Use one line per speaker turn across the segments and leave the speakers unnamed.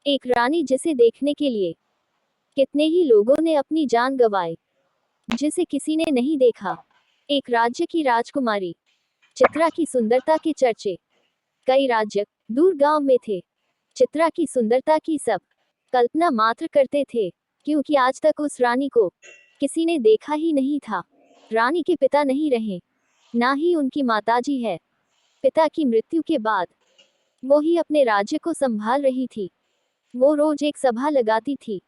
एक रानी जिसे देखने के लिए कितने ही लोगों ने अपनी जान गंवाई, जिसे किसी ने नहीं देखा। एक राज्य की राजकुमारी। चित्रा की सुंदरता के चर्चे कई राज्य दूर गांव में थे। चित्रा की सुंदरता की सब कल्पना मात्र करते थे, क्योंकि आज तक उस रानी को किसी ने देखा ही नहीं था। रानी के पिता नहीं रहे, ना ही उनकी माताजी है। पिता की मृत्यु के बाद वो ही अपने राज्य को संभाल रही थी। वो रोज एक सभा लगाती थी।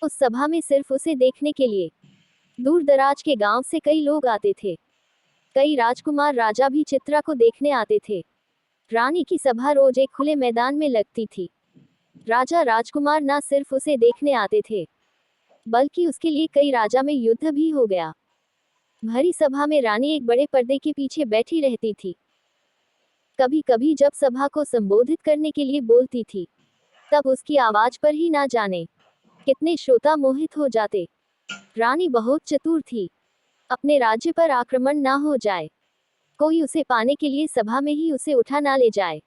उस सभा में सिर्फ उसे देखने के लिए दूर दराज के गांव से कई लोग आते थे। कई राजकुमार राजा भी चित्रा को देखने आते थे। रानी की सभा रोज एक खुले मैदान में लगती थी। राजा राजकुमार न सिर्फ उसे देखने आते थे, बल्कि उसके लिए कई राजा में युद्ध भी हो गया। भरी सभा में रानी एक बड़े पर्दे के पीछे बैठी रहती थी। कभी कभी जब सभा को संबोधित करने के लिए बोलती थी, तब उसकी आवाज पर ही ना जाने कितने श्रोता मोहित हो जाते। रानी बहुत चतुर थी। अपने राज्य पर आक्रमण ना हो जाए, कोई उसे पाने के लिए सभा में ही उसे उठा ना ले जाए।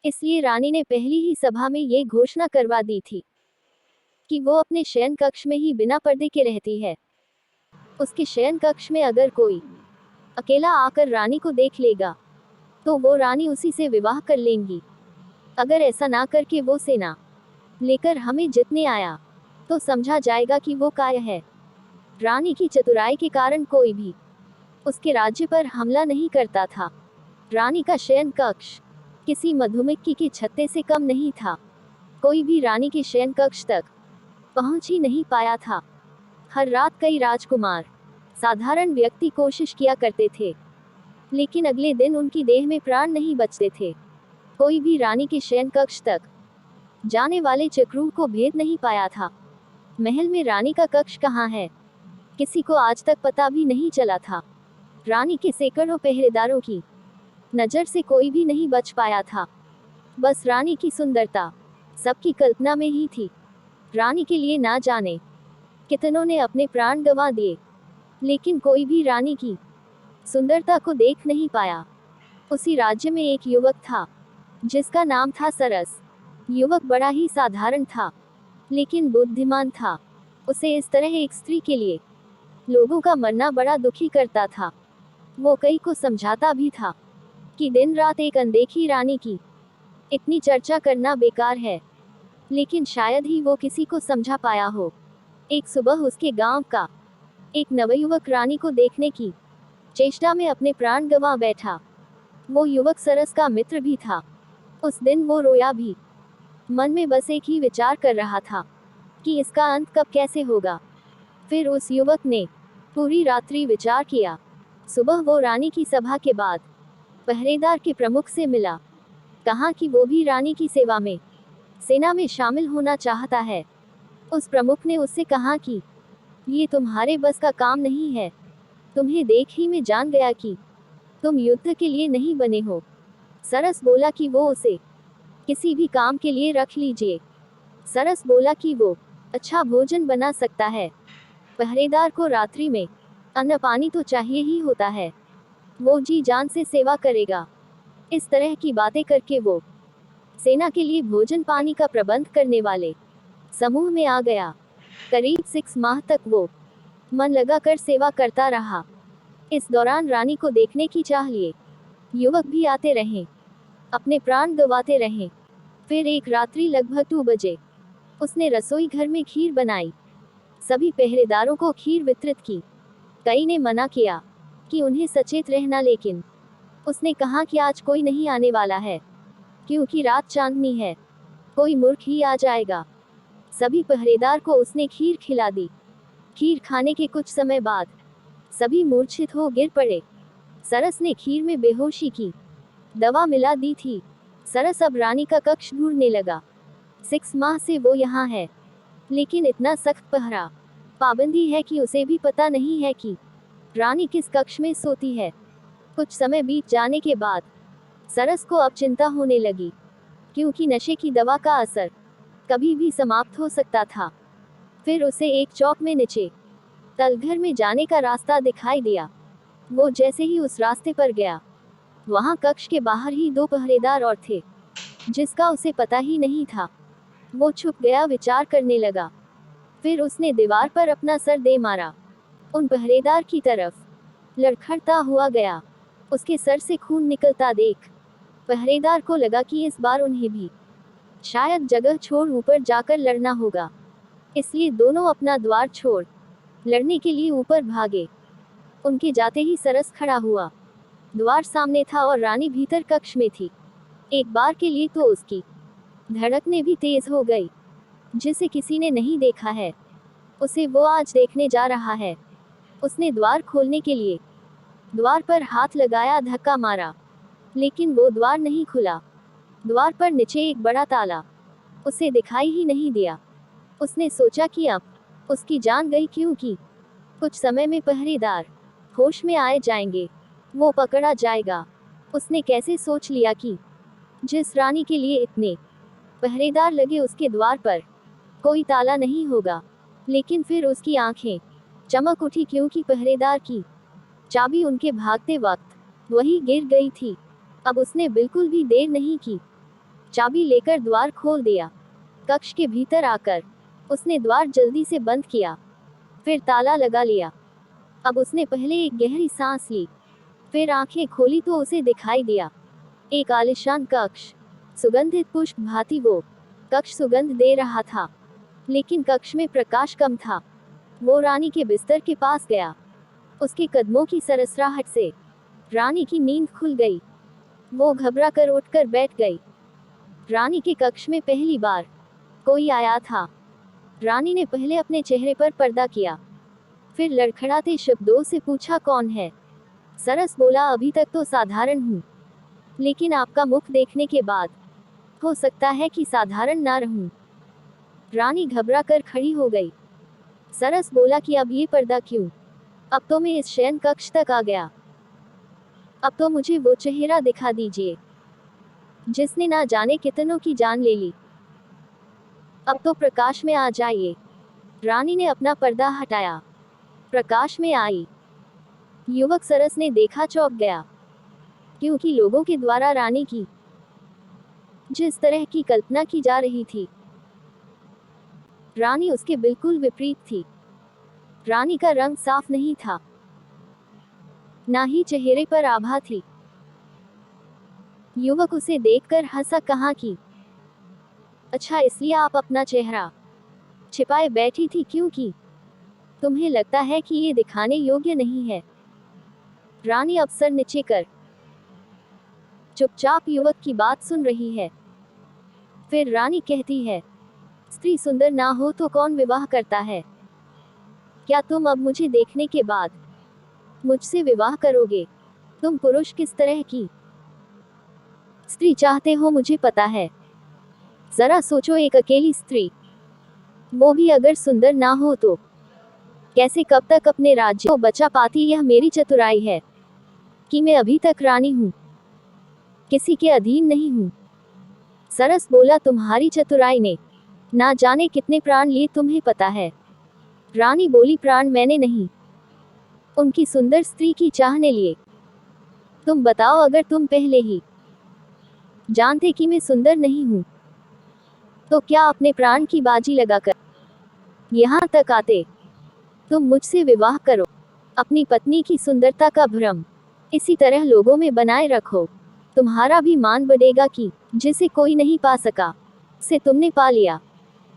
इसलिए रानी ने पहली ही सभा में ये घोषणा करवा दी थी कि वो अपने शयन कक्ष में ही बिना पर्दे के रहती है। उसके शयन कक्ष में अगर कोई अकेला आकर रानी को देख लेगा, तो वो रानी उसी से विवाह कर लेंगी। अगर ऐसा ना करके वो सेना लेकर हमें जितने आया, तो समझा जाएगा कि वो काय है। रानी की चतुराई के कारण कोई भी उसके राज्य पर हमला नहीं करता था। रानी का शयन कक्ष किसी मधुमक्खी के छत्ते से कम नहीं था। कोई भी रानी के शयन कक्ष तक पहुंच ही नहीं पाया था। हर रात कई राजकुमार साधारण व्यक्ति कोशिश किया करते थे, लेकिन अगले दिन उनकी देह में प्राण नहीं बचते थे। कोई भी रानी के शयन कक्ष तक जाने वाले चक्रू को भेद नहीं पाया था। महल में रानी का कक्ष कहाँ है, किसी को आज तक पता भी नहीं चला था। रानी के सैकड़ों पहरेदारों की नजर से कोई भी नहीं बच पाया था। बस रानी की सुंदरता सबकी कल्पना में ही थी। रानी के लिए ना जाने कितनों ने अपने प्राण गंवा दिए, लेकिन कोई भी रानी की सुंदरता को देख नहीं पाया। उसी राज्य में एक युवक था, जिसका नाम था सरस। युवक बड़ा ही साधारण था, लेकिन बुद्धिमान था। उसे इस तरह एक स्त्री के लिए लोगों का मरना बड़ा दुखी करता था। वो कई को समझाता भी था कि दिन रात एक अनदेखी रानी की इतनी चर्चा करना बेकार है, लेकिन शायद ही वो किसी को समझा पाया हो। एक सुबह उसके गांव का एक नवयुवक रानी को देखने की चेष्टा में अपने प्राण गंवा बैठा। वो युवक सरस का मित्र भी था। उस दिन वो रोया भी। मन में बस एक ही विचार कर रहा था कि इसका अंत कब कैसे होगा। फिर उस युवक ने पूरी रात्रि विचार किया। सुबह वो रानी की सभा के बाद पहरेदार के प्रमुख से मिला। कहा कि वो भी रानी की सेवा में सेना में शामिल होना चाहता है। उस प्रमुख ने उससे कहा कि ये तुम्हारे बस का काम नहीं है। तुम्हें देख ही मैं जान गया कि तुम युद्ध के लिए नहीं बने हो। सरस बोला कि वो उसे किसी भी काम के लिए रख लीजिए। सरस बोला कि वो अच्छा भोजन बना सकता है। पहरेदार को रात्रि में अन्न पानी तो चाहिए ही होता है। वो जी जान से सेवा करेगा। इस तरह की बातें करके वो सेना के लिए भोजन पानी का प्रबंध करने वाले समूह में आ गया। करीब 6 माह तक वो मन लगाकर सेवा करता रहा। इस दौरान रानी को देखने की चाह लिए युवक भी आते रहे, अपने प्राण गंवाते रहे। फिर एक रात्रि लगभग 2 बजे उसने रसोई घर में खीर बनाई। सभी पहरेदारों को खीर वितरित की। कई ने मना किया कि उन्हें सचेत रहना, लेकिन उसने कहा कि आज कोई नहीं आने वाला है, क्योंकि रात चांदनी है। कोई मूर्ख ही आ जाएगा। सभी पहरेदार को उसने खीर खिला दी। खीर खाने के कुछ समय बाद सभी मूर्छित हो गिर पड़े। सरस ने खीर में बेहोशी की दवा मिला दी थी। सरस अब रानी का कक्ष ढूंढने लगा। 6 माह से वो यहाँ है, लेकिन इतना सख्त पहरा पाबंदी है कि उसे भी पता नहीं है कि रानी किस कक्ष में सोती है। कुछ समय बीत जाने के बाद सरस को अब चिंता होने लगी, क्योंकि नशे की दवा का असर कभी भी समाप्त हो सकता था। फिर उसे एक चौक में नीचे तलघर में जाने का रास्ता दिखाई दिया। वो जैसे ही उस रास्ते पर गया, वहां कक्ष के बाहर ही 2 पहरेदार और थे, जिसका उसे पता ही नहीं था। वो छुप गया, विचार करने लगा। फिर उसने दीवार पर अपना सर दे मारा, उन पहरेदार की तरफ। लड़खड़ता हुआ गया, उसके सर से खून निकलता देख पहरेदार को लगा कि इस बार उन्हें भी शायद जगह छोड़ ऊपर जाकर लड़ना होगा। इसलिए दोनों अपना द्वार छोड़ लड़ने के लिए ऊपर भागे। उनके जाते ही सरस खड़ा हुआ। द्वार सामने था और रानी भीतर कक्ष में थी। एक बार के लिए तो उसकी धड़कनें भी तेज हो गई, जिसे किसी ने नहीं देखा है, उसे वो आज देखने जा रहा है। उसने द्वार खोलने के लिए द्वार पर हाथ लगाया, धक्का मारा, लेकिन वो द्वार नहीं खुला। द्वार पर नीचे एक बड़ा ताला उसे दिखाई ही नहीं दिया। उसने सोचा कि अब उसकी जान गई, क्योंकि कुछ समय में पहरेदार होश में आए जाएंगे, वो पकड़ा जाएगा। उसने कैसे सोच लिया कि जिस रानी के लिए इतने पहरेदार लगे उसके द्वार पर कोई ताला नहीं होगा। लेकिन फिर उसकी आंखें चमक उठी, क्योंकि पहरेदार की चाबी उनके भागते वक्त वही गिर गई थी। अब उसने बिल्कुल भी देर नहीं की, चाबी लेकर द्वार खोल दिया। कक्ष के भीतर आकर उसने द्वार जल्दी से बंद किया, फिर ताला लगा लिया। अब उसने पहले एक गहरी सांस ली, फिर आंखें खोली तो उसे दिखाई दिया एक आलीशान कक्ष। सुगंधित पुष्प भांति वो कक्ष सुगंध दे रहा था, लेकिन कक्ष में प्रकाश कम था। वो रानी के बिस्तर के पास गया। उसके कदमों की सरसराहट से रानी की नींद खुल गई। वो घबरा कर उठकर बैठ गई। रानी के कक्ष में पहली बार कोई आया था। रानी ने पहले अपने चेहरे पर पर्दा किया, फिर लड़खड़ाते शब्दों से पूछा, कौन है? सरस बोला, अभी तक तो साधारण हूँ, लेकिन आपका मुख देखने के बाद हो सकता है कि साधारण ना रहूं। रानी घबरा कर खड़ी हो गई। सरस बोला कि अब ये पर्दा क्यों? अब तो मैं इस शयन कक्ष तक आ गया। अब तो मुझे वो चेहरा दिखा दीजिए जिसने ना जाने कितनों की जान ले ली। अब तो प्रकाश में आ जाइए। रानी ने अपना पर्दा हटाया, प्रकाश में आई। युवक सरस ने देखा, चौंक गया, क्योंकि लोगों के द्वारा रानी की जिस तरह की कल्पना की जा रही थी, रानी उसके बिल्कुल विपरीत थी। रानी का रंग साफ नहीं था, ना ही चेहरे पर आभा थी। युवक उसे देखकर हंसा, कहा कि अच्छा, इसलिए आप अपना चेहरा छिपाए बैठी थी, क्योंकि तुम्हें लगता है कि ये दिखाने योग्य नहीं है। रानी अब सर नीचे कर चुपचाप युवक की बात सुन रही है। फिर रानी कहती है, स्त्री सुंदर ना हो तो कौन विवाह करता है? क्या तुम अब मुझे देखने के बाद मुझसे विवाह करोगे? तुम पुरुष किस तरह की स्त्री चाहते हो मुझे पता है। जरा सोचो, एक अकेली स्त्री, वो भी अगर सुंदर ना हो तो कैसे कब तक अपने राज्य को बचा पाती? यह मेरी चतुराई है कि मैं अभी तक रानी हूँ, किसी के अधीन नहीं हूँ। सरस बोला, तुम्हारी चतुराई ने ना जाने कितने प्राण लिए, तुम्हें पता है? रानी बोली, प्राण मैंने नहीं, उनकी सुंदर स्त्री की चाह ने लिए। तुम बताओ, अगर तुम पहले ही जानते कि मैं सुंदर नहीं हूँ, तो क्या अपने प्राण की बाजी लगाकर यहाँ तक आते? तुम मुझसे विवाह करो, अपनी पत्नी की सुंदरता का भ्रम इसी तरह लोगों में बनाए रखो, तुम्हारा भी मान बढ़ेगा कि जिसे कोई नहीं पा सका, उसे तुमने पा लिया।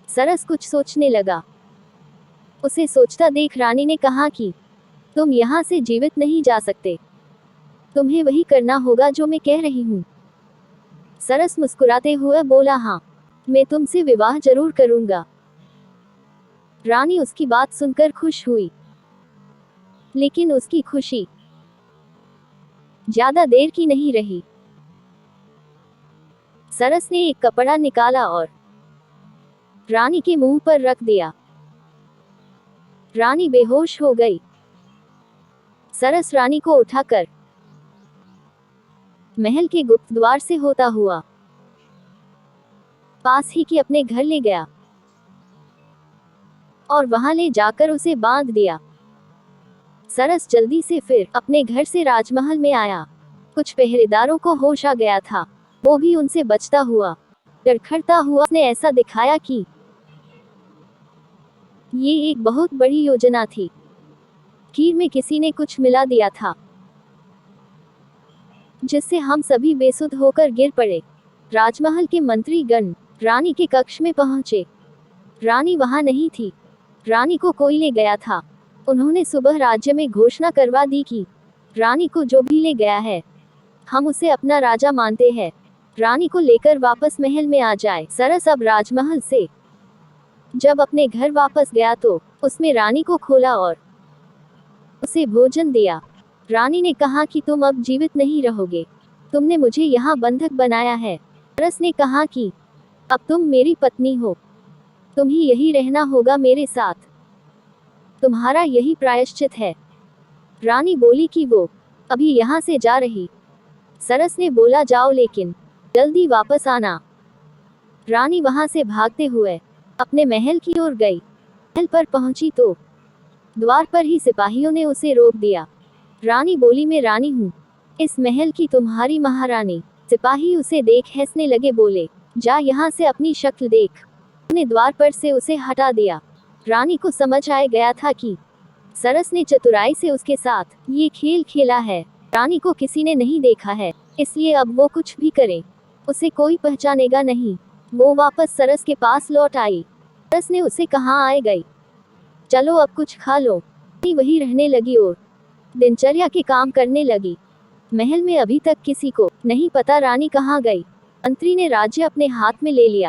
सरस कुछ सोचने लगा। उसे सोचता देख रानी ने कहा कि तुम यहाँ से जीवित नहीं जा सकते, तुम्हें वही करना होगा जो मैं कह रही हूँ। सरस मुस्कुराते हुए बोला, हाँ, मैं तुमसे विवाह जरूर करूंगा। रानी उसकी बात सुनकर खुश हुई, लेकिन उसकी खुशी ज्यादा देर की नहीं रही। सरस ने एक कपड़ा निकाला और रानी के मुंह पर रख दिया। रानी बेहोश हो गई। सरस रानी को उठाकर महल के गुप्त द्वार से होता हुआ पास ही के अपने घर ले गया और वहां ले जाकर उसे बांध दिया। सरस जल्दी से फिर अपने घर से राजमहल में आया। कुछ पहरेदारों को होश आ गया था, वो भी उनसे बचता हुआ लड़खड़ता हुआ उसने ऐसा दिखाया कि ये एक बहुत बड़ी योजना थी। खीर में किसी ने कुछ मिला दिया था, जिससे हम सभी बेसुध होकर गिर पड़े। राजमहल के मंत्रीगण रानी के कक्ष में पहुंचे। रानी वहां नहीं थी। रानी को कोई ले गया था। उन्होंने सुबह राज्य में घोषणा करवा दी कि रानी को जो भी ले गया है, हम उसे अपना राजा मानते हैं। रानी को लेकर वापस महल में आ जाए। सरस अब राजमहल से जब अपने घर वापस गया तो उसमें रानी को खोला और उसे भोजन दिया। रानी ने कहा कि तुम अब जीवित नहीं रहोगे, तुमने मुझे यहाँ बंधक बनाया है। सरस ने कहा कि अब तुम मेरी पत्नी हो, तुम्हें यही रहना होगा मेरे साथ, तुम्हारा यही प्रायश्चित है। रानी बोली कि वो अभी यहाँ से जा रही। सरस ने बोला जाओ, लेकिन जल्दी वापस आना। रानी वहां से भागते हुए अपने महल की ओर गई। महल पर पहुंची तो द्वार पर ही सिपाहियों ने उसे रोक दिया। रानी बोली मैं रानी हूँ, इस महल की तुम्हारी महारानी। सिपाही उसे देख हंसने लगे, बोले जा यहाँ से अपनी शक्ल देख। उन्होंने द्वार पर से उसे हटा दिया। रानी को समझ आ गया था कि सरस ने चतुराई से उसके साथ ये खेल खेला है। रानी को किसी ने नहीं देखा है, इसलिए अब वो कुछ भी करे उसे कोई पहचानेगा नहीं। वो वापस सरस के पास लौट आई। सरस ने उसे कहा आए गई, चलो अब कुछ खा लो। रानी वही रहने लगी और दिनचर्या के काम करने लगी। महल में अभी तक किसी को नहीं पता रानी कहाँ गई। मंत्री ने राज्य अपने हाथ में ले लिया।